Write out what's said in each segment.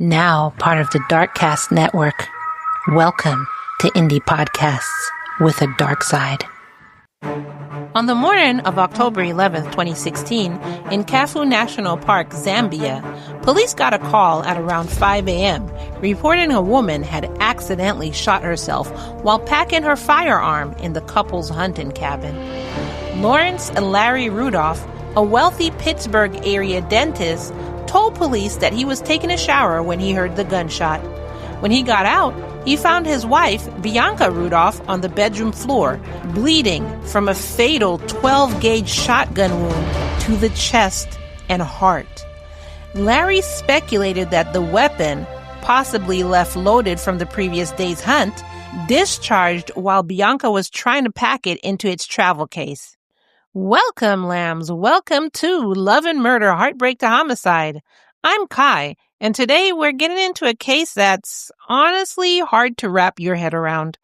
Now part of the Darkcast Network. Welcome to Indie Podcasts with a dark side. On the morning of October 11th, 2016, in Kafu National Park, Zambia, police got a call at around 5 a.m. reporting a woman had accidentally shot herself while packing her firearm in the couple's hunting cabin. Lawrence and Larry Rudolph, a wealthy Pittsburgh area dentist, told police that he was taking a shower when he heard the gunshot. When he got out, he found his wife, Bianca Rudolph, on the bedroom floor, bleeding from a fatal 12-gauge shotgun wound to the chest and heart. Larry speculated that the weapon, possibly left loaded from the previous day's hunt, discharged while Bianca was trying to pack it into its travel case. Welcome, lambs. Welcome to Love and Murder, Heartbreak to Homicide. I'm Kai, and today we're getting into a case that's honestly hard to wrap your head around.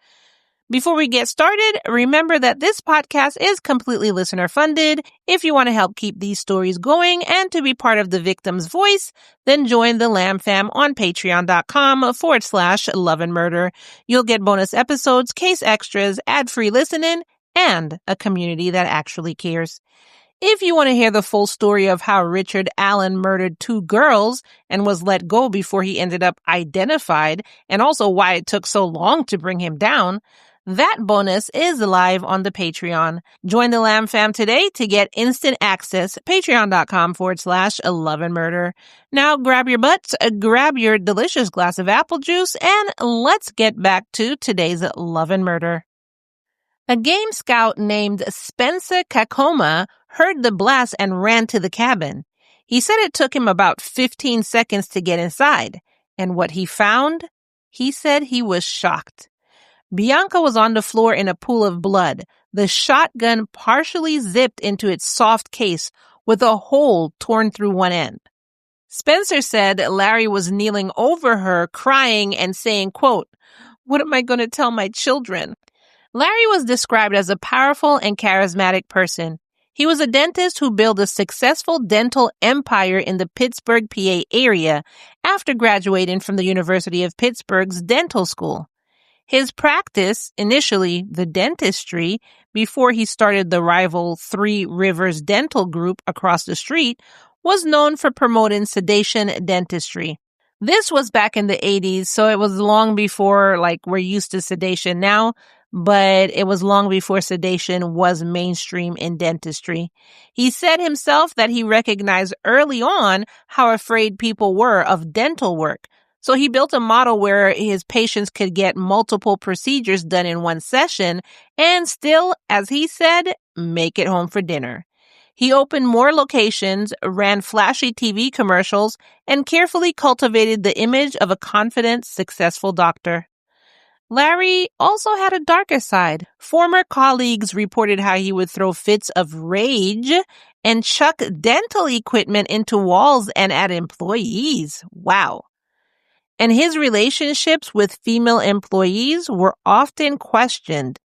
Before we get started, remember that this podcast is completely listener-funded. If you want to help keep these stories going and to be part of the victim's voice, then join the Lamb Fam on patreon.com/Love and Murder. You'll get bonus episodes, case extras, ad-free listening, and a community that actually cares. If you want to hear the full story of how Richard Allen murdered 2 girls and was let go before he ended up identified, and also why it took so long to bring him down, that bonus is live on the Patreon. Join the Lamb Fam today to get instant access. Patreon.com/Love and Murder. Now grab your butts, grab your delicious glass of apple juice, and let's get back to today's Love and Murder. A game scout named Spencer Kakoma heard the blast and ran to the cabin. He said it took him about 15 seconds to get inside. And what he found? He said he was shocked. Bianca was on the floor in a pool of blood, the shotgun partially zipped into its soft case with a hole torn through one end. Spencer said Larry was kneeling over her, crying and saying, quote, "What am I going to tell my children?" Larry was described as a powerful and charismatic person. He was a dentist who built a successful dental empire in the Pittsburgh, PA area after graduating from the University of Pittsburgh's dental school. His practice, initially the dentistry, before he started the rival Three Rivers Dental Group across the street, was known for promoting sedation dentistry. This was back in the 80s, so it was long before, we're used to sedation now, but it was long before sedation was mainstream in dentistry. He said himself that he recognized early on how afraid people were of dental work. So he built a model where his patients could get multiple procedures done in one session and still, as he said, make it home for dinner. He opened more locations, ran flashy TV commercials, and carefully cultivated the image of a confident, successful doctor. Larry also had a darker side. Former colleagues reported how he would throw fits of rage and chuck dental equipment into walls and at employees. Wow. And his relationships with female employees were often questioned.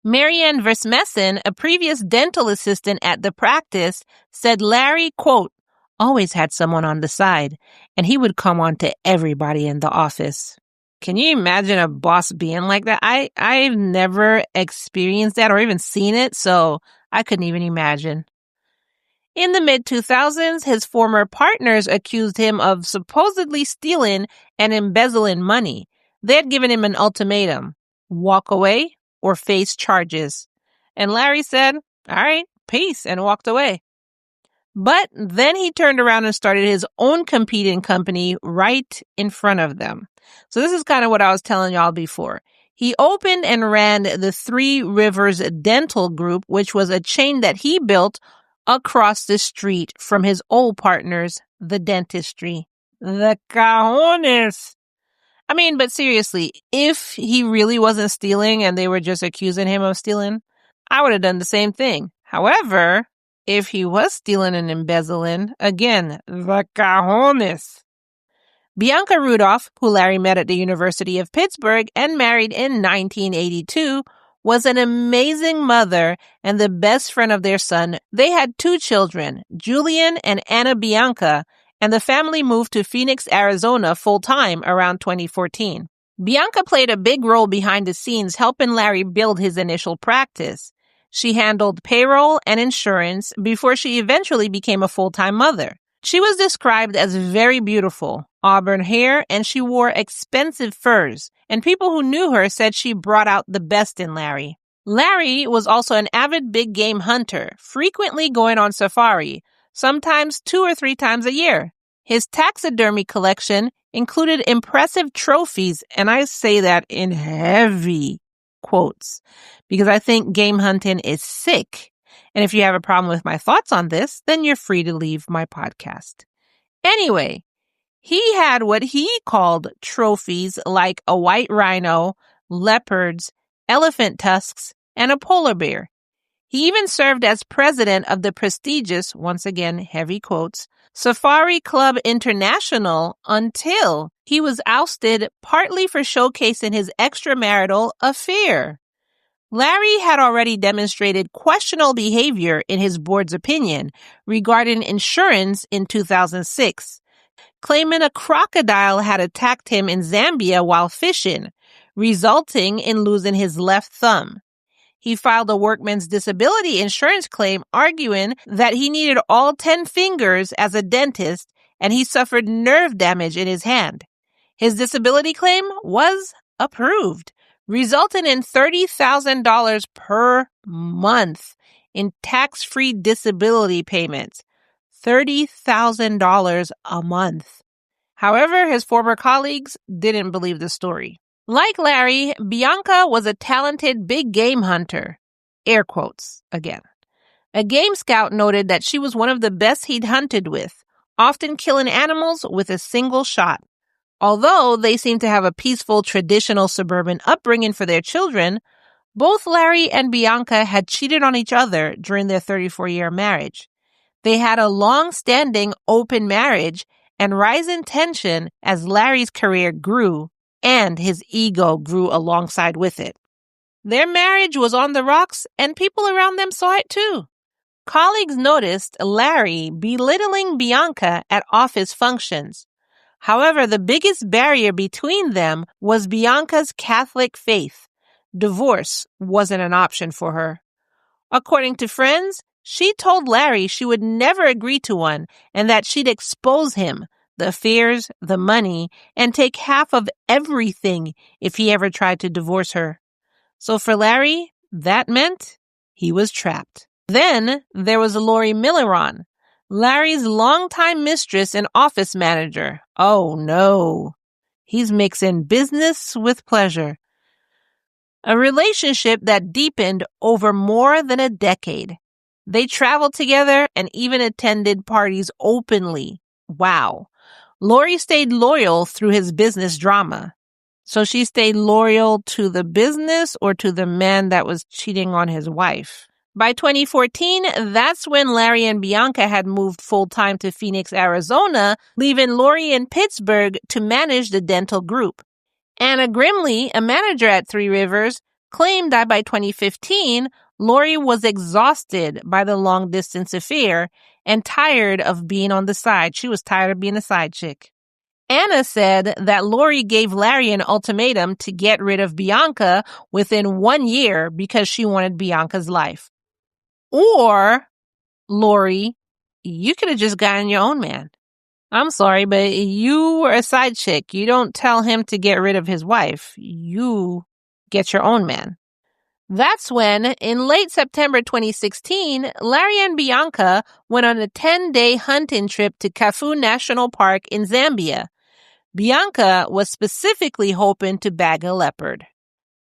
Marianne Versmessen, a previous dental assistant at the practice, said Larry, quote, always had someone on the side, and he would come on to everybody in the office. Can you imagine a boss being like that? I've never experienced that or even seen it, so I couldn't even imagine. In the mid-2000s, his former partners accused him of supposedly stealing and embezzling money. They had given him an ultimatum: walk away or face charges. And Larry said, all right, peace, and walked away. But then he turned around and started his own competing company right in front of them. So this is kind of what I was telling y'all before. He opened and ran the Three Rivers Dental Group, which was a chain that he built across the street from his old partners, the dentistry. The cajones. I mean, but seriously, if he really wasn't stealing and they were just accusing him of stealing, I would have done the same thing. However, if he was stealing and embezzling, again, the cajones. Bianca Rudolph, who Larry met at the University of Pittsburgh and married in 1982, was an amazing mother and the best friend of their son. They had 2 children, Julian and Anna Bianca, and the family moved to Phoenix, Arizona full-time around 2014. Bianca played a big role behind the scenes helping Larry build his initial practice. She handled payroll and insurance before she eventually became a full-time mother. She was described as very beautiful, auburn hair, and she wore expensive furs, and people who knew her said she brought out the best in Larry. Larry was also an avid big game hunter, frequently going on safari, sometimes 2 or 3 times a year. His taxidermy collection included impressive trophies, and I say that in heavy quotes, because I think game hunting is sick. And if you have a problem with my thoughts on this, then you're free to leave my podcast. Anyway, he had what he called trophies like a white rhino, leopards, elephant tusks, and a polar bear. He even served as president of the prestigious, once again, heavy quotes, Safari Club International until he was ousted partly for showcasing his extramarital affair. Larry had already demonstrated questionable behavior in his board's opinion regarding insurance in 2006, claiming a crocodile had attacked him in Zambia while fishing, resulting in losing his left thumb. He filed a workman's disability insurance claim arguing that he needed all 10 fingers as a dentist and he suffered nerve damage in his hand. His disability claim was approved, resulting in $30,000 per month in tax-free disability payments. $30,000 a month. However, his former colleagues didn't believe the story. Like Larry, Bianca was a talented big game hunter. Air quotes again. A game scout noted that she was one of the best he'd hunted with, often killing animals with a single shot. Although they seemed to have a peaceful, traditional suburban upbringing for their children, both Larry and Bianca had cheated on each other during their 34-year marriage. They had a long-standing open marriage and rising tension as Larry's career grew and his ego grew alongside with it. Their marriage was on the rocks, and people around them saw it too. Colleagues noticed Larry belittling Bianca at office functions. However, the biggest barrier between them was Bianca's Catholic faith. Divorce wasn't an option for her. According to friends, she told Larry she would never agree to one and that she'd expose him, the fears, the money, and take half of everything if he ever tried to divorce her. So for Larry, that meant he was trapped. Then there was Lori Milleron, Larry's longtime mistress and office manager. Oh no, he's mixing business with pleasure. A relationship that deepened over more than a decade. They traveled together and even attended parties openly. Wow. Lori stayed loyal through his business drama. So she stayed loyal to the business or to the man that was cheating on his wife. By 2014, that's when Larry and Bianca had moved full-time to Phoenix, Arizona, leaving Lori in Pittsburgh to manage the dental group. Anna Grimley, a manager at Three Rivers, claimed that by 2015, Lori was exhausted by the long-distance affair and tired of being on the side. She was tired of being a side chick. Anna said that Lori gave Larry an ultimatum to get rid of Bianca within 1 year because she wanted Bianca's life. Or, Lori, you could have just gotten your own man. I'm sorry, but you were a side chick. You don't tell him to get rid of his wife. You get your own man. That's when, in late September 2016, Larry and Bianca went on a 10-day hunting trip to Kafue National Park in Zambia. Bianca was specifically hoping to bag a leopard.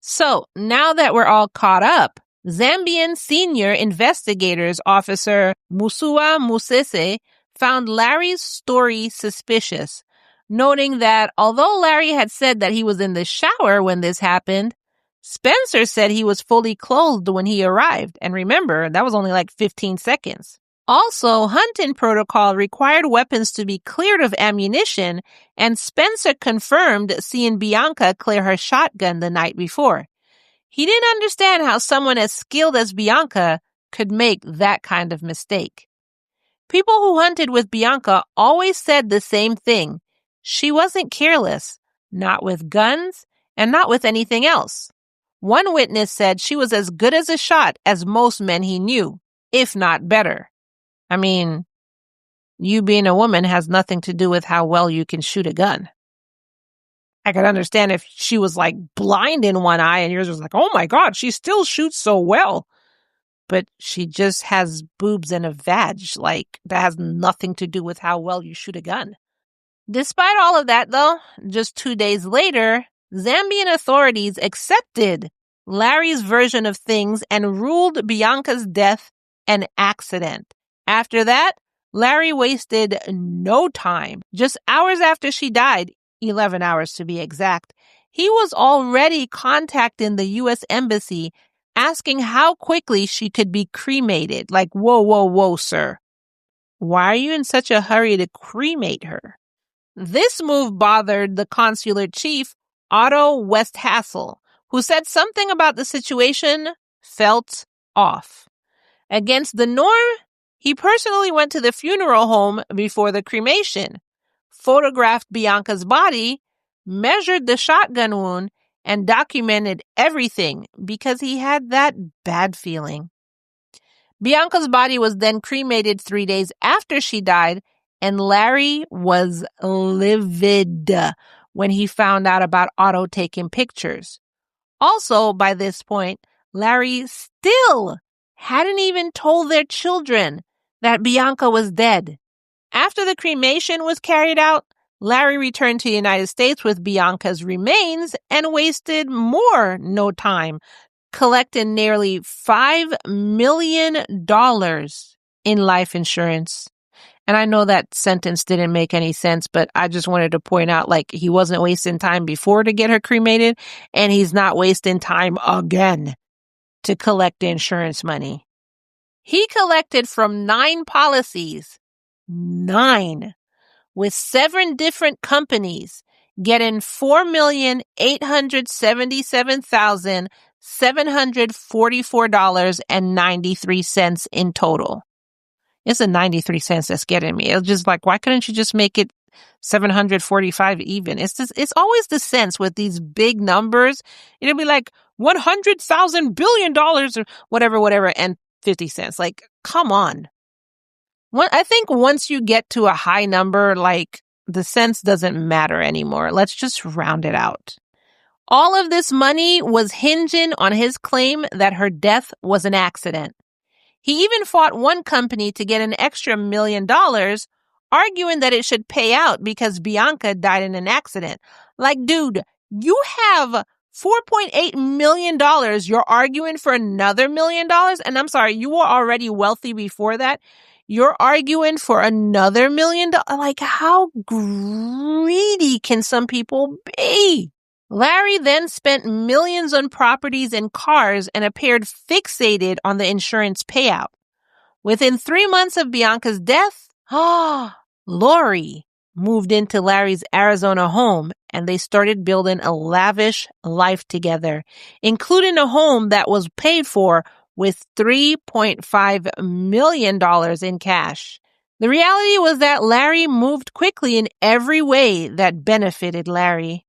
So, now that we're all caught up, Zambian Senior Investigators Officer Musua Musese found Larry's story suspicious, noting that although Larry had said that he was in the shower when this happened, Spencer said he was fully clothed when he arrived. And remember, that was only like 15 seconds. Also, hunting protocol required weapons to be cleared of ammunition, and Spencer confirmed seeing Bianca clear her shotgun the night before. He didn't understand how someone as skilled as Bianca could make that kind of mistake. People who hunted with Bianca always said the same thing. She wasn't careless, not with guns and not with anything else. One witness said she was as good as a shot as most men he knew, if not better. I mean, you being a woman has nothing to do with how well you can shoot a gun. I could understand if she was like blind in one eye and yours was like, oh my God, she still shoots so well. But she just has boobs and a vag. Like, that has nothing to do with how well you shoot a gun. Despite all of that, though, just 2 days later, Zambian authorities accepted Larry's version of things and ruled Bianca's death an accident. After that, Larry wasted no time. Just hours after she died, 11 hours to be exact, he was already contacting the U.S. Embassy asking how quickly she could be cremated. Like, whoa, sir. Why are you in such a hurry to cremate her? This move bothered the consular chief, Otto Westhassel, who said something about the situation felt off. Against the norm, he personally went to the funeral home before the cremation, photographed Bianca's body, measured the shotgun wound, and documented everything because he had that bad feeling. Bianca's body was then cremated 3 days after she died, and Larry was livid when he found out about Otto taking pictures. Also, by this point, Larry still hadn't even told their children that Bianca was dead. After the cremation was carried out, Larry returned to the United States with Bianca's remains and wasted no time, collecting nearly $5 million in life insurance. And I know that sentence didn't make any sense, but I just wanted to point out, like, he wasn't wasting time before to get her cremated, and he's not wasting time again to collect the insurance money. He collected from 9 policies, 9, with 7 different companies, getting $4,877,744.93 in total. It's the 93 cents that's getting me. It's just like, why couldn't you just make it 745 even? It's always the sense with these big numbers. It'll be like $100,000 billion or whatever, and 50 cents. Like, come on. I think once you get to a high number, like, the cents doesn't matter anymore. Let's just round it out. All of this money was hinging on his claim that her death was an accident. He even fought one company to get an extra $1 million, arguing that it should pay out because Bianca died in an accident. Like, dude, you have $4.8 million. You're arguing for another $1 million? And I'm sorry, you were already wealthy before that. You're arguing for another $1 million? Like, how greedy can some people be? Larry then spent millions on properties and cars and appeared fixated on the insurance payout. Within 3 months of Bianca's death, Lori moved into Larry's Arizona home, and they started building a lavish life together, including a home that was paid for with $3.5 million in cash. The reality was that Larry moved quickly in every way that benefited Larry.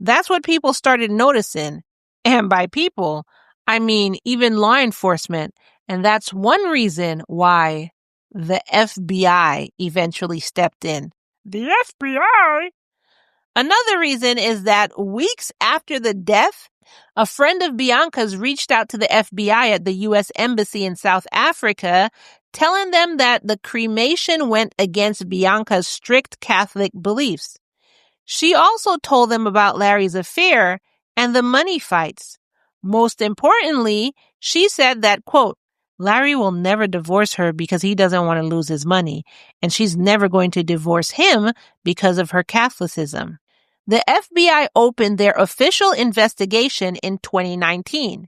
That's what people started noticing. And by people, I mean even law enforcement. And that's one reason why the FBI eventually stepped in. The FBI? Another reason is that weeks after the death, a friend of Bianca's reached out to the FBI at the U.S. Embassy in South Africa, telling them that the cremation went against Bianca's strict Catholic beliefs. She also told them about Larry's affair and the money fights. Most importantly, she said that, quote, Larry will never divorce her because he doesn't want to lose his money, and she's never going to divorce him because of her Catholicism. The FBI opened their official investigation in 2019,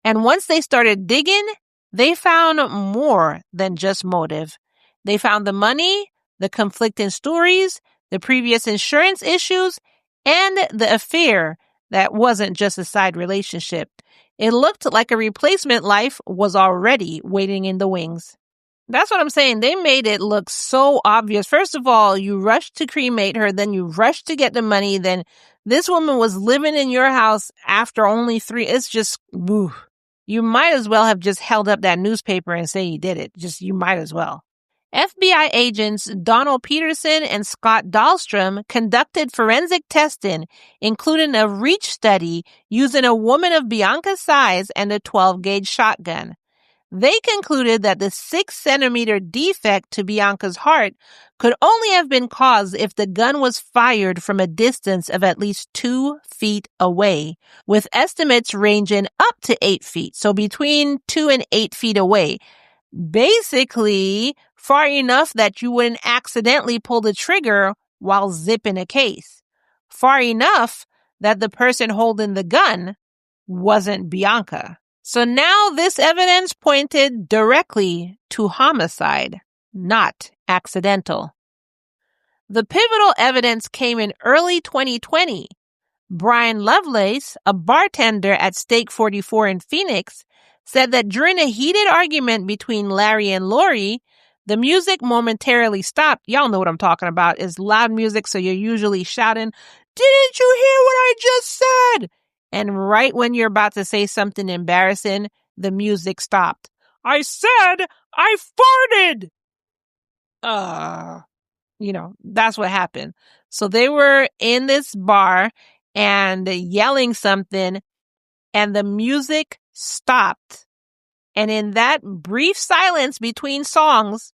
and once they started digging, they found more than just motive. They found the money, the conflicting stories, the previous insurance issues, and the affair that wasn't just a side relationship. It looked like a replacement life was already waiting in the wings. That's what I'm saying. They made it look so obvious. First of all, you rushed to cremate her, then you rushed to get the money, then this woman was living in your house after only 3. It's just, woo. You might as well have just held up that newspaper and say you did it. You might as well. FBI agents Donald Peterson and Scott Dahlstrom conducted forensic testing, including a reach study using a woman of Bianca's size and a 12-gauge shotgun. They concluded that the 6-centimeter defect to Bianca's heart could only have been caused if the gun was fired from a distance of at least 2 feet away, with estimates ranging up to 8 feet, so between 2 and 8 feet away. Basically, far enough that you wouldn't accidentally pull the trigger while zipping a case. Far enough that the person holding the gun wasn't Bianca. So now this evidence pointed directly to homicide, not accidental. The pivotal evidence came in early 2020. Brian Lovelace, a bartender at Steak 44 in Phoenix, said that during a heated argument between Larry and Lori, the music momentarily stopped. Y'all know what I'm talking about. It's loud music, so you're usually shouting, "Didn't you hear what I just said?" And right when you're about to say something embarrassing, the music stopped. "I said I farted!" That's what happened. So they were in this bar and yelling something, and the music stopped. And in that brief silence between songs,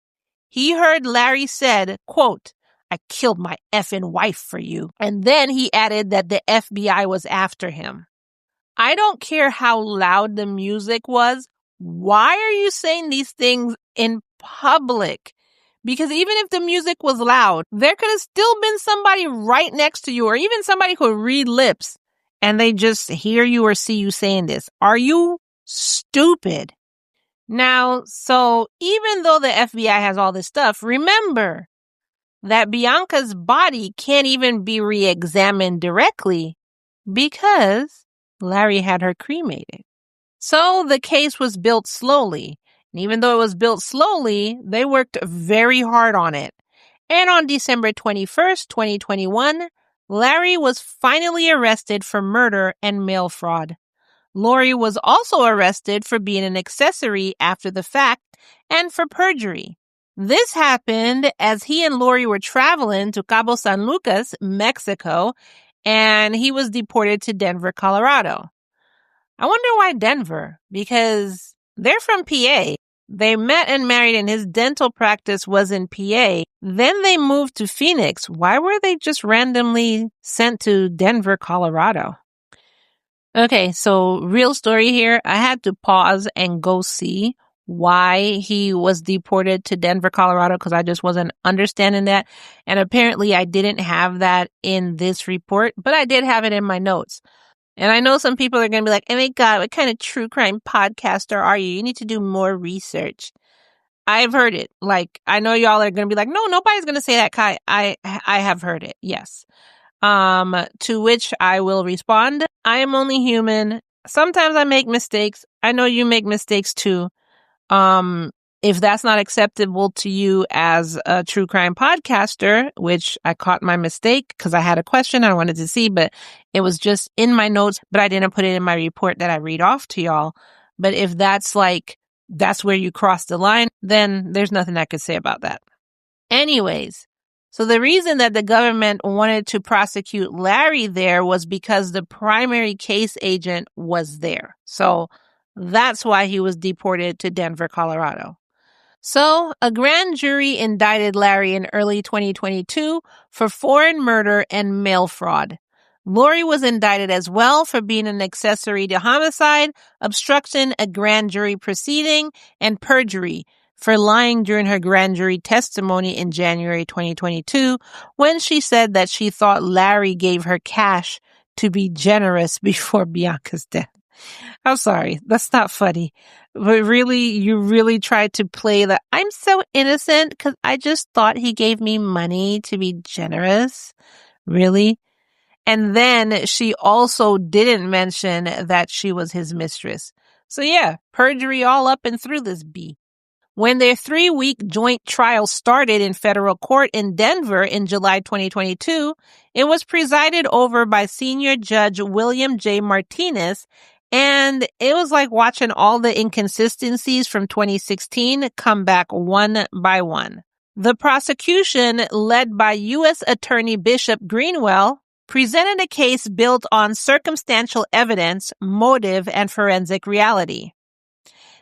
he heard Larry said, quote, "I killed my effing wife for you." And then he added that the FBI was after him. I don't care how loud the music was. Why are you saying these things in public? Because even if the music was loud, there could have still been somebody right next to you, or even somebody who could read lips, and they just hear you or see you saying this. Are you stupid? Now, so even though the FBI has all this stuff, remember that Bianca's body can't even be re-examined directly because Larry had her cremated. So the case was built slowly. And even though it was built slowly, they worked very hard on it. And on December 21st, 2021, Larry was finally arrested for murder and mail fraud. Lori was also arrested for being an accessory after the fact and for perjury. This happened as he and Lori were traveling to Cabo San Lucas, Mexico, and he was deported to Denver, Colorado. I wonder why Denver, because they're from PA. They met and married and his dental practice was in PA. Then they moved to Phoenix. Why were they just randomly sent to Denver, Colorado? Okay, so real story here. I had to pause and go see why he was deported to Denver, Colorado, because I just wasn't understanding that. And apparently I didn't have that in this report, but I did have it in my notes. And I know some people are going to be like, "Oh my God, what kind of true crime podcaster are you? You need to do more research." I've heard it. Like, I know y'all are going to be like, "No, nobody's going to say that, Kai." I have heard it. Yes. To which I will respond, I am only human. Sometimes I make mistakes. I know you make mistakes too. If that's not acceptable to you as a true crime podcaster, which I caught my mistake because I had a question I wanted to see, but it was just in my notes, but I didn't put it in my report that I read off to y'all. But if that's where you cross the line, then there's nothing I could say about that. Anyways, so the reason that the government wanted to prosecute Larry there was because the primary case agent was there. So that's why he was deported to Denver, Colorado. So a grand jury indicted Larry in early 2022 for foreign murder and mail fraud. Lori was indicted as well for being an accessory to homicide, obstructing a grand jury proceeding, and perjury for lying during her grand jury testimony in January 2022 when she said that she thought Larry gave her cash to be generous before Bianca's death. I'm sorry, that's not funny. But really, you really tried to play that I'm so innocent because I just thought he gave me money to be generous. Really? And then she also didn't mention that she was his mistress. So yeah, perjury all up and through this bee. When their 3-week joint trial started in federal court in Denver in July 2022, it was presided over by Senior Judge William J. Martinez, and it was like watching all the inconsistencies from 2016 come back one by one. The prosecution, led by U.S. Attorney Bishop Greenwell, presented a case built on circumstantial evidence, motive, and forensic reality.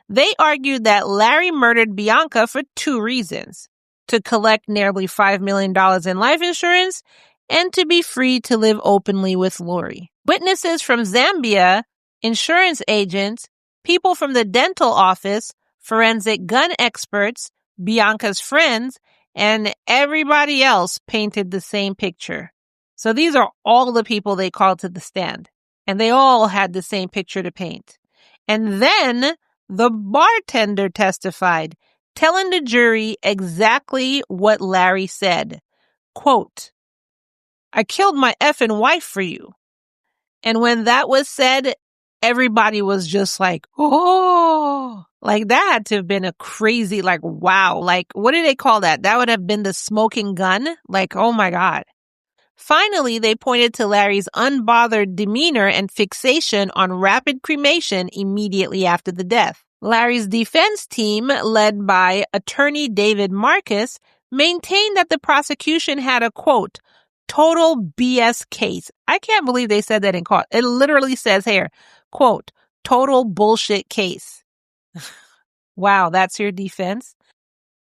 They argued that Larry murdered Bianca for 2 reasons: to collect nearly $5 million in life insurance and to be free to live openly with Lori. Witnesses from Zambia, insurance agents, people from the dental office, forensic gun experts, Bianca's friends, and everybody else painted the same picture. So these are all the people they called to the stand, and they all had the same picture to paint. And then the bartender testified, telling the jury exactly what Larry said. Quote, "I killed my effing wife for you." And when that was said, everybody was just like, oh, like that had to have been a crazy, like, wow. Like, what do they call that? That would have been the smoking gun. Like, oh my God. Finally, they pointed to Larry's unbothered demeanor and fixation on rapid cremation immediately after the death. Larry's defense team, led by attorney David Marcus, maintained that the prosecution had a, quote, total BS case. I can't believe they said that in court. It literally says here, quote, total bullshit case. Wow, that's your defense?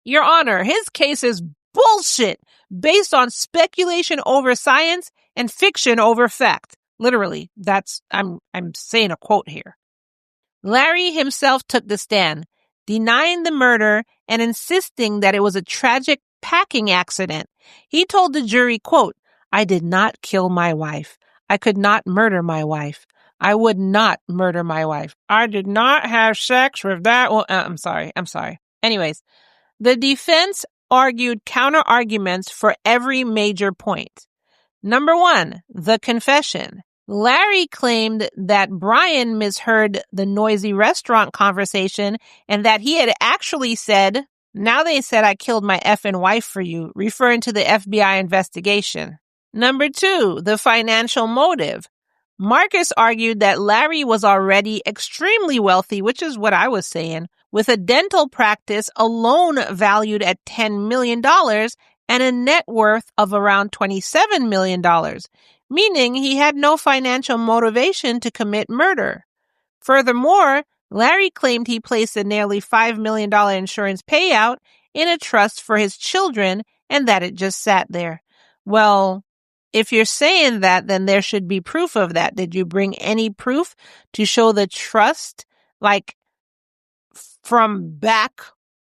Your Honor, his case is bullshit based on speculation over science and fiction over fact. Literally, I'm saying a quote here. Larry himself took the stand, denying the murder and insisting that it was a tragic packing accident. He told the jury, quote, "I did not kill my wife. I could not murder my wife. I would not murder my wife. I did not have sex with that." Well, I'm sorry. Anyways, the defense argued counter-arguments for every major point. Number 1, the confession. Larry claimed that Brian misheard the noisy restaurant conversation and that he had actually said, "Now they said I killed my effing wife for you," referring to the FBI investigation. Number 2, the financial motive. Marcus argued that Larry was already extremely wealthy, which is what I was saying, with a dental practice alone valued at $10 million and a net worth of around $27 million, meaning he had no financial motivation to commit murder. Furthermore, Larry claimed he placed a nearly $5 million insurance payout in a trust for his children and that it just sat there. Well, if you're saying that, then there should be proof of that. Did you bring any proof to show the trust, like from back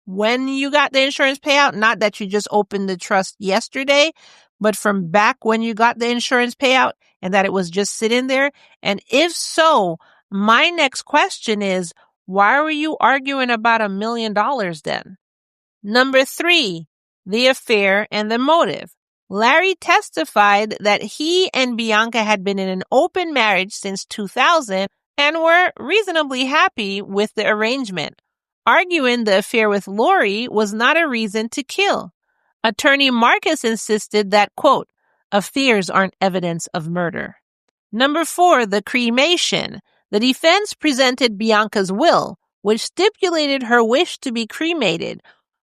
when you got the insurance payout? Not that you just opened the trust yesterday, but from back when you got the insurance payout and that it was just sitting there? And if so, my next question is, why were you arguing about $1 million then? Number 3, the affair and the motive. Larry testified that he and Bianca had been in an open marriage since 2000 and were reasonably happy with the arrangement, arguing the affair with Lori was not a reason to kill. Attorney Marcus insisted that, quote, affairs aren't evidence of murder. Number 4, the cremation. The defense presented Bianca's will, which stipulated her wish to be cremated,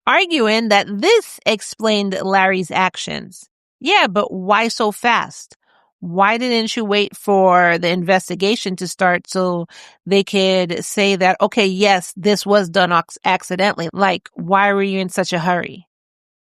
arguing that this explained Larry's actions. Yeah, but why so fast? Why didn't you wait for the investigation to start so they could say that, okay, yes, this was done accidentally? Like, why were you in such a hurry?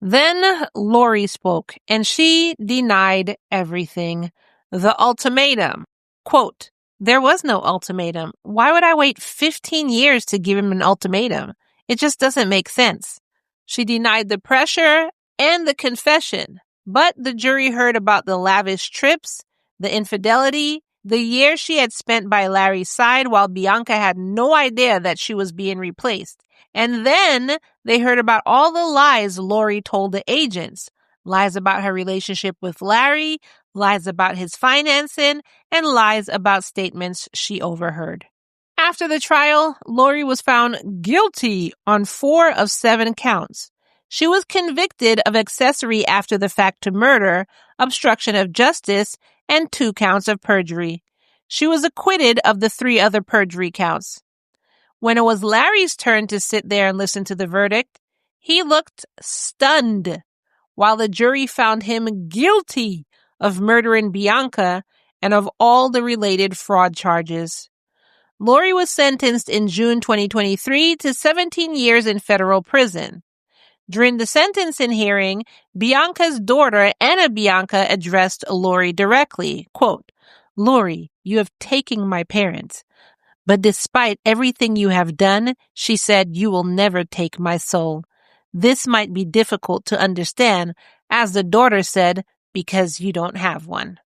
Then Lori spoke, and she denied everything. The ultimatum. Quote, there was no ultimatum. Why would I wait 15 years to give him an ultimatum? It just doesn't make sense. She denied the pressure and the confession, but the jury heard about the lavish trips, the infidelity, the years she had spent by Larry's side while Bianca had no idea that she was being replaced. And then they heard about all the lies Lori told the agents. Lies about her relationship with Larry, lies about his financing, and lies about statements she overheard. After the trial, Lori was found guilty on 4 of 7 counts. She was convicted of accessory after the fact to murder, obstruction of justice, and 2 counts of perjury. She was acquitted of the 3 other perjury counts. When it was Larry's turn to sit there and listen to the verdict, he looked stunned, while the jury found him guilty of murdering Bianca and of all the related fraud charges. Lori was sentenced in June 2023 to 17 years in federal prison. During the sentencing hearing, Bianca's daughter, Anna Bianca, addressed Lori directly, quote, "Lori, you have taken my parents. But despite everything you have done," she said, "you will never take my soul. This might be difficult to understand," as the daughter said, "because you don't have one."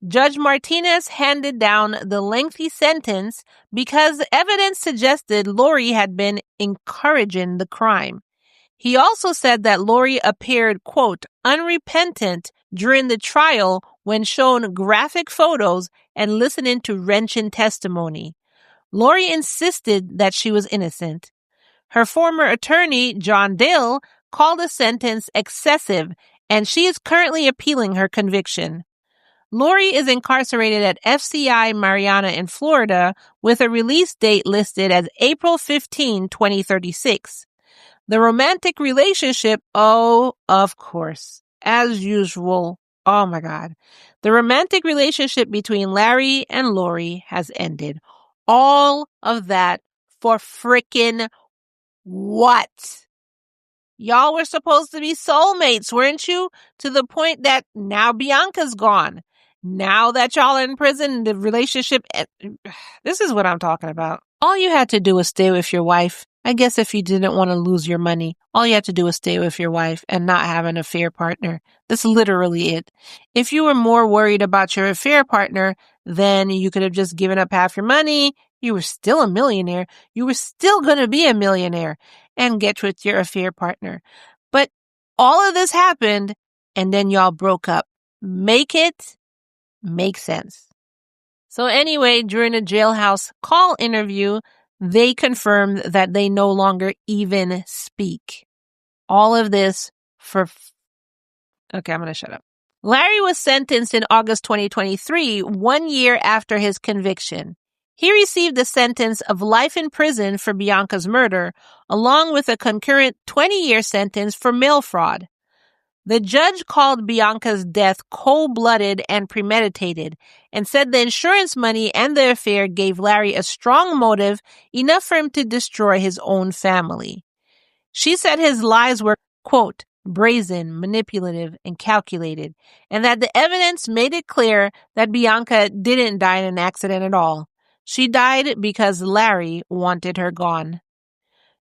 Judge Martinez handed down the lengthy sentence because evidence suggested Lori had been encouraging the crime. He also said that Lori appeared, quote, unrepentant during the trial when shown graphic photos and listening to wrenching testimony. Lori insisted that she was innocent. Her former attorney, John Dill, called the sentence excessive, and she is currently appealing her conviction. Lori is incarcerated at FCI Mariana in Florida with a release date listed as April 15, 2036. The romantic relationship, oh, of course, as usual, oh my God. The romantic relationship between Larry and Lori has ended. All of that for frickin' what? Y'all were supposed to be soulmates, weren't you? To the point that now Bianca's gone. Now that y'all are in prison, the relationship, this is what I'm talking about. All you had to do was stay with your wife. I guess if you didn't want to lose your money, all you had to do was stay with your wife and not have an affair partner. That's literally it. If you were more worried about your affair partner, then you could have just given up half your money. You were still a millionaire. You were still going to be a millionaire and get with your affair partner. But all of this happened and then y'all broke up. Make it make sense. So anyway, during a jailhouse call interview, they confirmed that they no longer even speak. All of this for... Okay, I'm going to shut up. Larry was sentenced in August 2023, 1 year after his conviction. He received a sentence of life in prison for Bianca's murder, along with a concurrent 20-year sentence for mail fraud. The judge called Bianca's death cold-blooded and premeditated and said the insurance money and the affair gave Larry a strong motive, enough for him to destroy his own family. She said his lies were, quote, brazen, manipulative, and calculated, and that the evidence made it clear that Bianca didn't die in an accident at all. She died because Larry wanted her gone.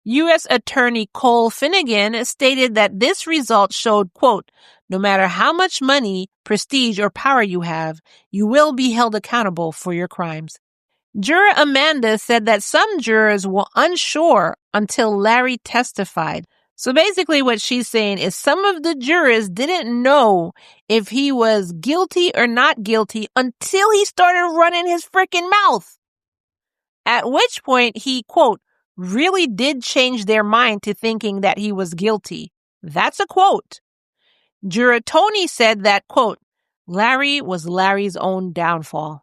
U.S. Attorney Cole Finnegan stated that this result showed, quote, no matter how much money, prestige, or power you have, you will be held accountable for your crimes. Juror Amanda said that some jurors were unsure until Larry testified. So basically what she's saying is some of the jurors didn't know if he was guilty or not guilty until he started running his freaking mouth. At which point he, quote, really did change their mind to thinking that he was guilty. That's a quote. Juror Tony said that, quote, Larry was Larry's own downfall.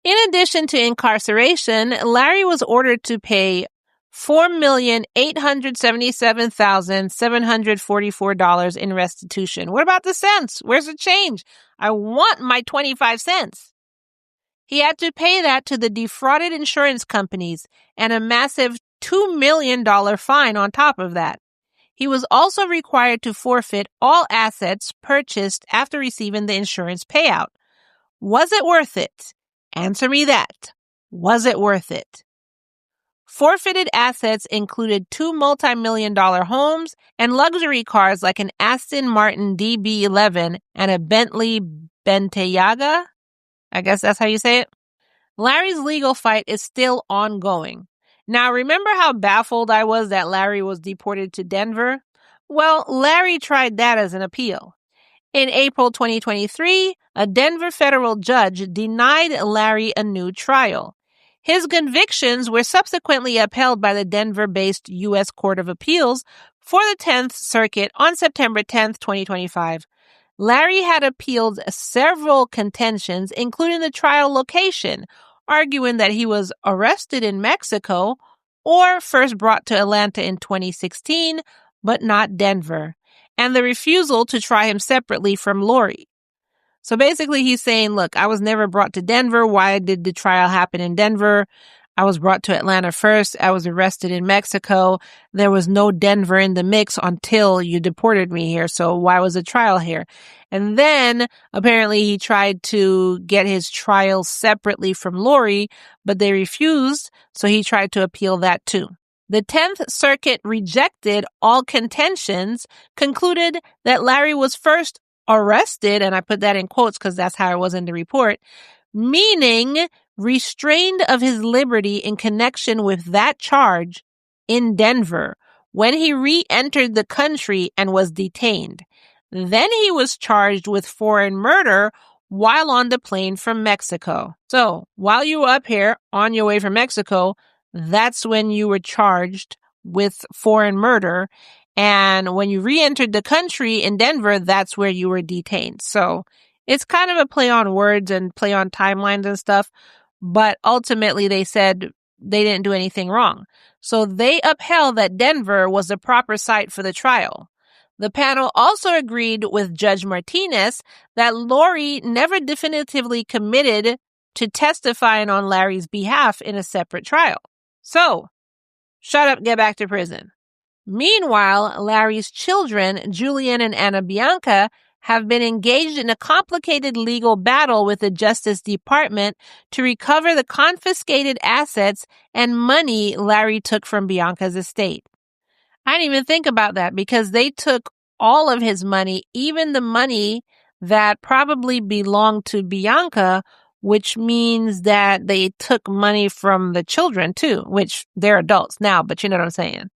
In addition to incarceration, Larry was ordered to pay $4,877,744 in restitution. What about the cents? Where's the change? I want my 25 cents. He had to pay that to the defrauded insurance companies and a massive $2 million fine on top of that. He was also required to forfeit all assets purchased after receiving the insurance payout. Was it worth it? Answer me that. Was it worth it? Forfeited assets included 2 multi-million-dollar homes and luxury cars like an Aston Martin DB11 and a Bentley Bentayga. I guess that's how you say it. Larry's legal fight is still ongoing. Now, remember how baffled I was that Larry was deported to Denver? Well, Larry tried that as an appeal. In April 2023, a Denver federal judge denied Larry a new trial. His convictions were subsequently upheld by the Denver-based U.S. Court of Appeals for the 10th Circuit on September 10th, 2025. Larry had appealed several contentions, including the trial location, arguing that he was arrested in Mexico or first brought to Atlanta in 2016, but not Denver, and the refusal to try him separately from Lori. So basically he's saying, look, I was never brought to Denver. Why did the trial happen in Denver? I was brought to Atlanta first. I was arrested in Mexico. There was no Denver in the mix until you deported me here. So why was the trial here? And then apparently he tried to get his trial separately from Lori, but they refused. So he tried to appeal that too. The 10th Circuit rejected all contentions, concluded that Larry was first arrested, and I put that in quotes because that's how it was in the report, meaning restrained of his liberty in connection with that charge in Denver when he re-entered the country and was detained. Then he was charged with foreign murder while on the plane from Mexico. So while you were up here on your way from Mexico, that's when you were charged with foreign murder. And when you re-entered the country in Denver, that's where you were detained. So it's kind of a play on words and play on timelines and stuff. But ultimately, they said they didn't do anything wrong. So they upheld that Denver was the proper site for the trial. The panel also agreed with Judge Martinez that Lori never definitively committed to testifying on Larry's behalf in a separate trial. So, shut up, get back to prison. Meanwhile, Larry's children, Julian and Anna Bianca, have been engaged in a complicated legal battle with the Justice Department to recover the confiscated assets and money Larry took from Bianca's estate. I didn't even think about that because they took all of his money, even the money that probably belonged to Bianca, which means that they took money from the children too, which they're adults now, but you know what I'm saying.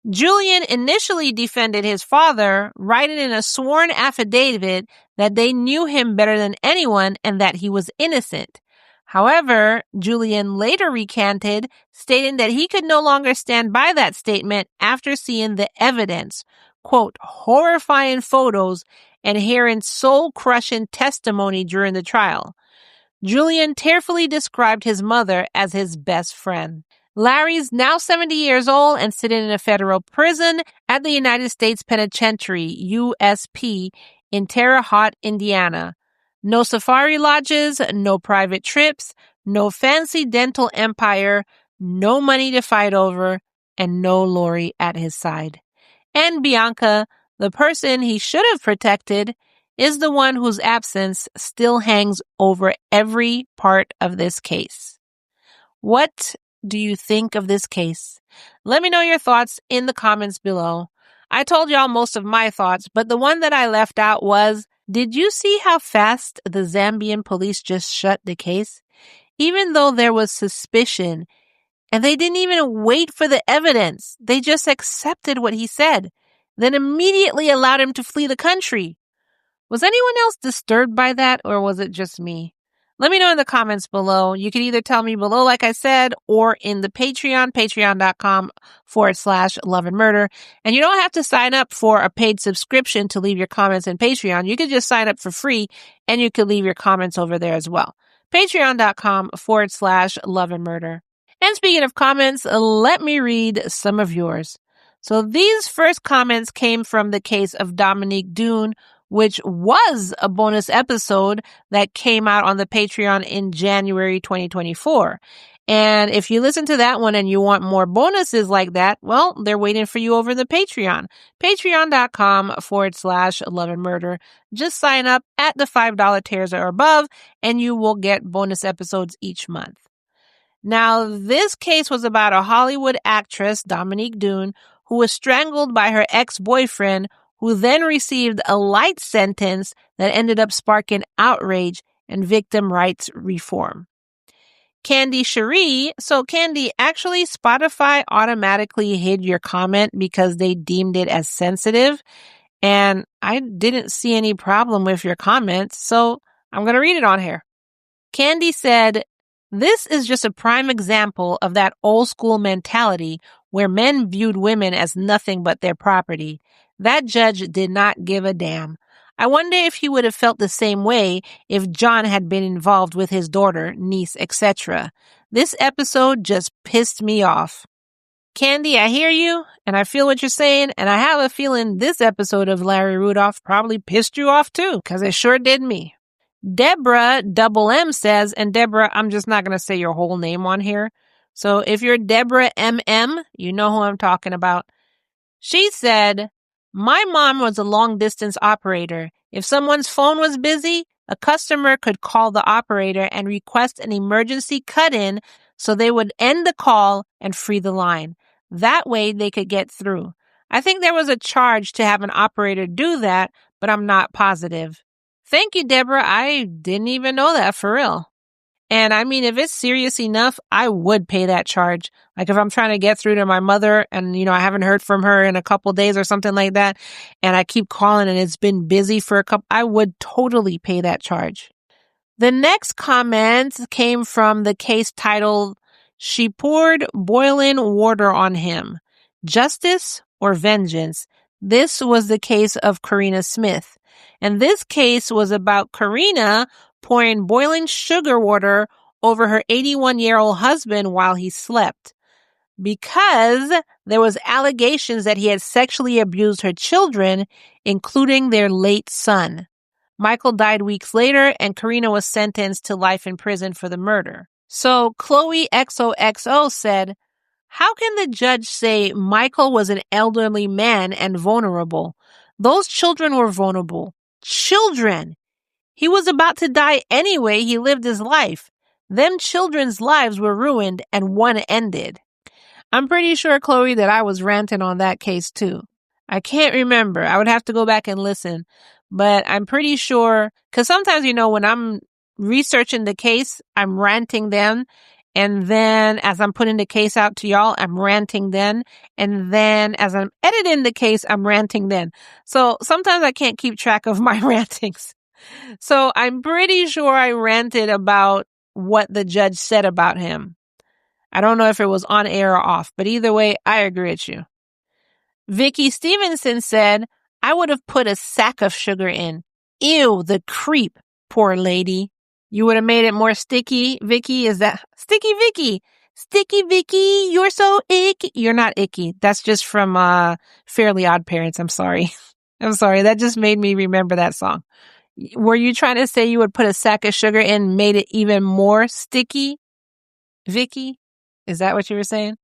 Julian initially defended his father, writing in a sworn affidavit that they knew him better than anyone and that he was innocent. However, Julian later recanted, stating that he could no longer stand by that statement after seeing the evidence, quote, horrifying photos and hearing soul-crushing testimony during the trial. Julian tearfully described his mother as his best friend. Larry's now 70 years old and sitting in a federal prison at the United States Penitentiary, USP, in Terre Haute, Indiana. No safari lodges, no private trips, no fancy dental empire, no money to fight over, and no Lori at his side. And Bianca, the person he should have protected, is the one whose absence still hangs over every part of this case. What do you think of this case? Let me know your thoughts in the comments below. I told y'all most of my thoughts, but the one that I left out was, did you see how fast the Zambian police just shut the case? Even though there was suspicion, and they didn't even wait for the evidence. They just accepted what he said, then immediately allowed him to flee the country. Was anyone else disturbed by that, or was it just me? Let me know in the comments below. You can either tell me below, like I said, or in the Patreon, patreon.com/love and murder. And you don't have to sign up for a paid subscription to leave your comments in Patreon. You can just sign up for free and you can leave your comments over there as well. Patreon.com/love and murder. And speaking of comments, let me read some of yours. So these first comments came from the case of Dominique Dunne, which was a bonus episode that came out on the Patreon in January 2024. And if you listen to that one and you want more bonuses like that, well, they're waiting for you over the Patreon. Patreon.com/love and murder. Just sign up at the $5 tiers or above, and you will get bonus episodes each month. Now, this case was about a Hollywood actress, Dominique Dunne, who was strangled by her ex-boyfriend, who then received a light sentence that ended up sparking outrage and victim rights reform. Candy Cherie, so Candy, actually Spotify automatically hid your comment because they deemed it as sensitive, and I didn't see any problem with your comments, so I'm going to read it on here. Candy said, This is just a prime example of that old school mentality where men viewed women as nothing but their property. That judge did not give a damn. I wonder if he would have felt the same way if John had been involved with his daughter, niece, etc. This episode just pissed me off. Candy, I hear you, and I feel what you're saying, and I have a feeling this episode of Larry Rudolph probably pissed you off too, because it sure did me. Deborah Double M says, and Deborah, I'm just not going to say your whole name on here. So if you're Deborah MM, you know who I'm talking about. She said, my mom was a long distance operator. If someone's phone was busy, a customer could call the operator and request an emergency cut-in so they would end the call and free the line. That way they could get through. I think there was a charge to have an operator do that, but I'm not positive. Thank you, Deborah. I didn't even know that, for real. And I mean, if it's serious enough, I would pay that charge. Like if I'm trying to get through to my mother and, I haven't heard from her in a couple days or something like that, and I keep calling and it's been busy for a couple, I would totally pay that charge. The next comment came from the case titled, She Poured Boiling Water on Him. Justice or Vengeance? This was the case of Corinna Smith. And this case was about Corinna pouring boiling sugar water over her 81-year-old husband while he slept, because there was allegations that he had sexually abused her children, including their late son. Michael died weeks later, and Corinna was sentenced to life in prison for the murder. So Chloe XOXO said, how can the judge say Michael was an elderly man and vulnerable? Those children were vulnerable. Children! He was about to die anyway. He lived his life. Them children's lives were ruined and one ended. I'm pretty sure, Chloe, that I was ranting on that case too. I can't remember. I would have to go back and listen. But I'm pretty sure, because sometimes, when I'm researching the case, I'm ranting then. And then as I'm putting the case out to y'all, I'm ranting then. And then as I'm editing the case, I'm ranting then. So sometimes I can't keep track of my rantings. So I'm pretty sure I ranted about what the judge said about him. I don't know if it was on air or off, but either way, I agree with you. Vicky Stevenson said, I would have put a sack of sugar in. Ew, the creep, poor lady. You would have made it more sticky, Vicky? Is that Sticky Vicky? Sticky Vicky, you're so icky. You're not icky. That's just from Fairly Odd Parents. I'm sorry. I'm sorry. That just made me remember that song. Were you trying to say you would put a sack of sugar in, made it even more sticky, Vicky? Is that what you were saying?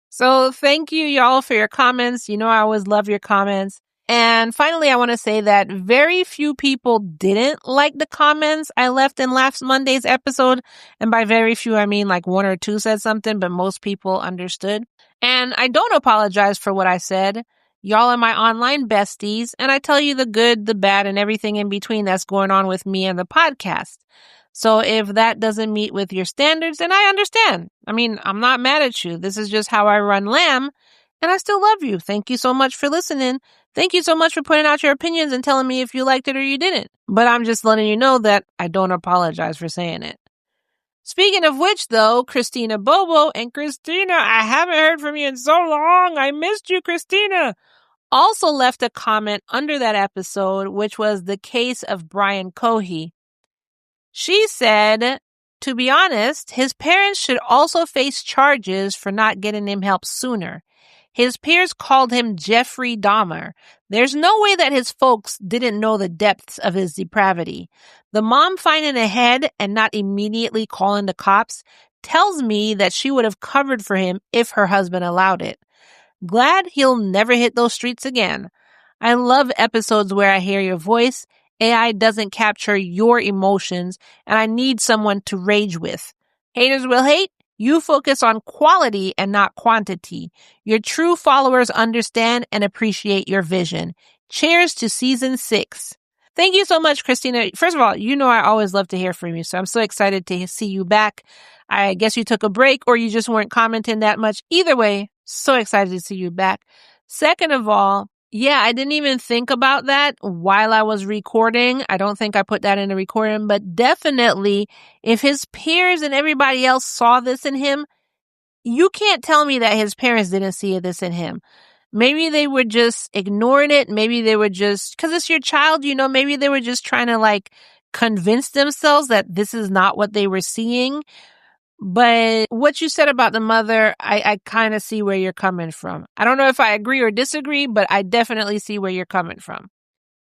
So thank you, y'all, for your comments. I always love your comments. And finally, I want to say that very few people didn't like the comments I left in last Monday's episode. And by very few, I mean like one or two said something, but most people understood. And I don't apologize for what I said. Y'all are my online besties, and I tell you the good, the bad, and everything in between that's going on with me and the podcast. So if that doesn't meet with your standards, then I understand. I mean, I'm not mad at you. This is just how I run Lamb, and I still love you. Thank you so much for listening. Thank you so much for putting out your opinions and telling me if you liked it or you didn't. But I'm just letting you know that I don't apologize for saying it. Speaking of which, though, Christina Bobo and Christina, I haven't heard from you in so long. I missed you, Christina. Also left a comment under that episode, which was the case of Brian Cohey. She said, to be honest, his parents should also face charges for not getting him help sooner. His peers called him Jeffrey Dahmer. There's no way that his folks didn't know the depths of his depravity. The mom finding ahead and not immediately calling the cops tells me that she would have covered for him if her husband allowed it. Glad he'll never hit those streets again. I love episodes where I hear your voice. AI doesn't capture your emotions, and I need someone to rage with. Haters will hate. You focus on quality and not quantity. Your true followers understand and appreciate your vision. Cheers to season 6. Thank you so much, Christina. First of all, I always love to hear from you, so I'm so excited to see you back. I guess you took a break or you just weren't commenting that much. Either way, so excited to see you back. Second of all, Yeah, I didn't even think about that while I was recording. I don't think I put that in the recording, but definitely if his peers and everybody else saw this in him, you can't tell me that his parents didn't see this in him. Maybe they were just ignoring it. Maybe they were just, because it's your child, maybe they were just trying to like convince themselves that this is not what they were seeing. But what you said about the mother, I kind of see where you're coming from. I don't know if I agree or disagree, but I definitely see where you're coming from.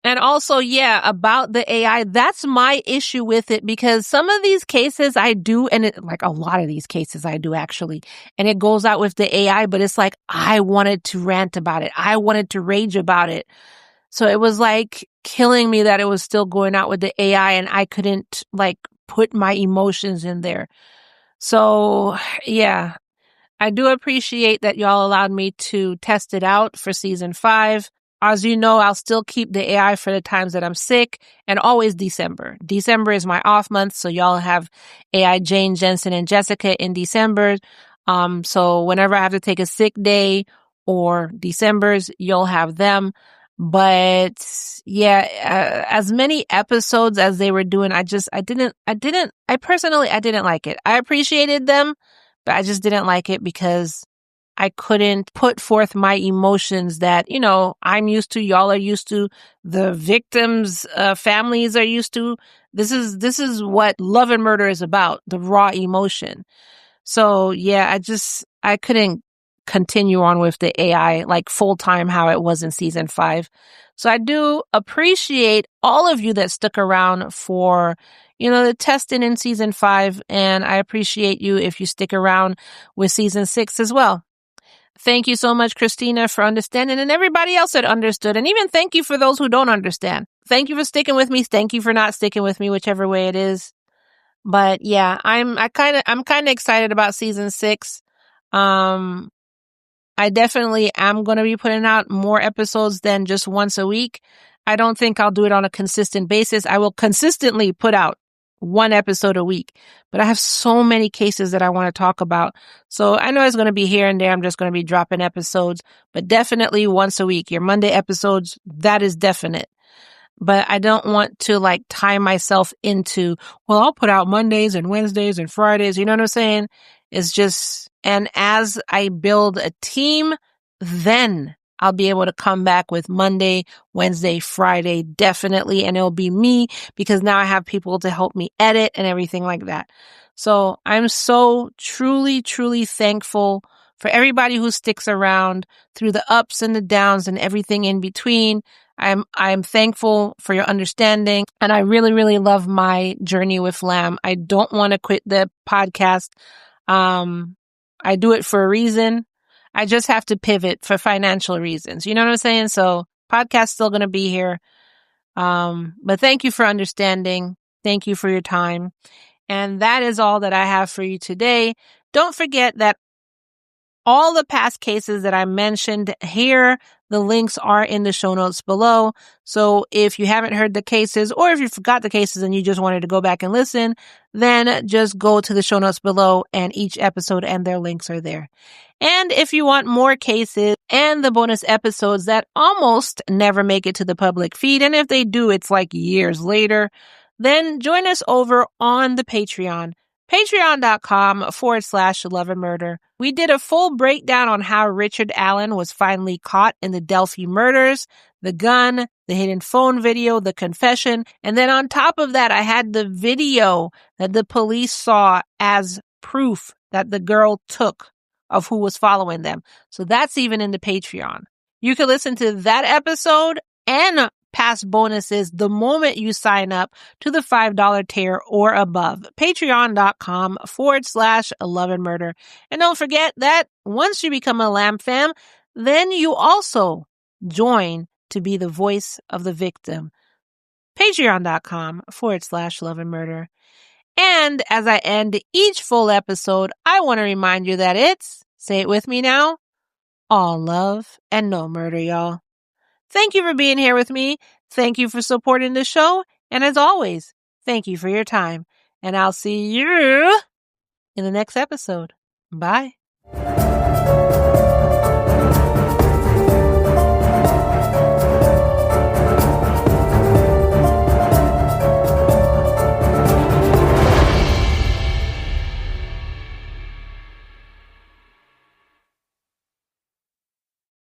And also, yeah, about the AI, that's my issue with it, because some of these cases I do, and like a lot of these cases I do actually, and it goes out with the AI, but it's like I wanted to rant about it. I wanted to rage about it. So it was like killing me that it was still going out with the AI and I couldn't like put my emotions in there. So yeah, I do appreciate that y'all allowed me to test it out for season 5. As you know, I'll still keep the AI for the times that I'm sick, and always December. December is my off month, so y'all have AI Jane, Jensen, and Jessica in December. So whenever I have to take a sick day or December's, you'll have them. But yeah, as many episodes as they were doing, I personally didn't like it. I appreciated them, but I just didn't like it because I couldn't put forth my emotions that, I'm used to, y'all are used to, the victims' families are used to. This is what Love and Murder is about, the raw emotion. So yeah, I couldn't continue on with the AI like full time how it was in season 5. So I do appreciate all of you that stuck around for, the testing in season 5. And I appreciate you if you stick around with season 6 as well. Thank you so much, Christina, for understanding, and everybody else that understood. And even thank you for those who don't understand. Thank you for sticking with me. Thank you for not sticking with me, whichever way it is. But yeah, I'm kind of excited about season 6. I definitely am going to be putting out more episodes than just once a week. I don't think I'll do it on a consistent basis. I will consistently put out one episode a week, but I have so many cases that I want to talk about. So I know it's going to be here and there. I'm just going to be dropping episodes, but definitely once a week. Your Monday episodes, that is definite. But I don't want to like tie myself into, well, I'll put out Mondays and Wednesdays and Fridays. You know what I'm saying? It's just, and as I build a team, then I'll be able to come back with Monday, Wednesday, Friday, definitely. And it'll be me because now I have people to help me edit and everything like that. So I'm so truly, truly thankful for everybody who sticks around through the ups and the downs and everything in between. I'm thankful for your understanding, and I really, really love my journey with Lamb. I don't want to quit the podcast. I do it for a reason. I just have to pivot for financial reasons. You know what I'm saying? So podcast's still going to be here. But thank you for understanding. Thank you for your time. And that is all that I have for you today. Don't forget that all the past cases that I mentioned here, the links are in the show notes below. So if you haven't heard the cases, or if you forgot the cases and you just wanted to go back and listen, then just go to the show notes below and each episode and their links are there. And if you want more cases and the bonus episodes that almost never make it to the public feed, and if they do, it's like years later, then join us over on the Patreon. Patreon.com/Love and Murder. We did a full breakdown on how Richard Allen was finally caught in the Delphi murders, the gun, the hidden phone video, the confession, and then on top of that, I had the video that the police saw as proof that the girl took of who was following them. So that's even in the Patreon. You can listen to that episode and past bonuses the moment you sign up to the $5 tier or above. Patreon.com/Love and Murder. And don't forget that once you become a Lamb fam, then you also join to be the voice of the victim. Patreon.com/Love and Murder. And as I end each full episode, I want to remind you that it's, say it with me now, all love and no murder, y'all. Thank you for being here with me. Thank you for supporting the show. And as always, thank you for your time. And I'll see you in the next episode. Bye.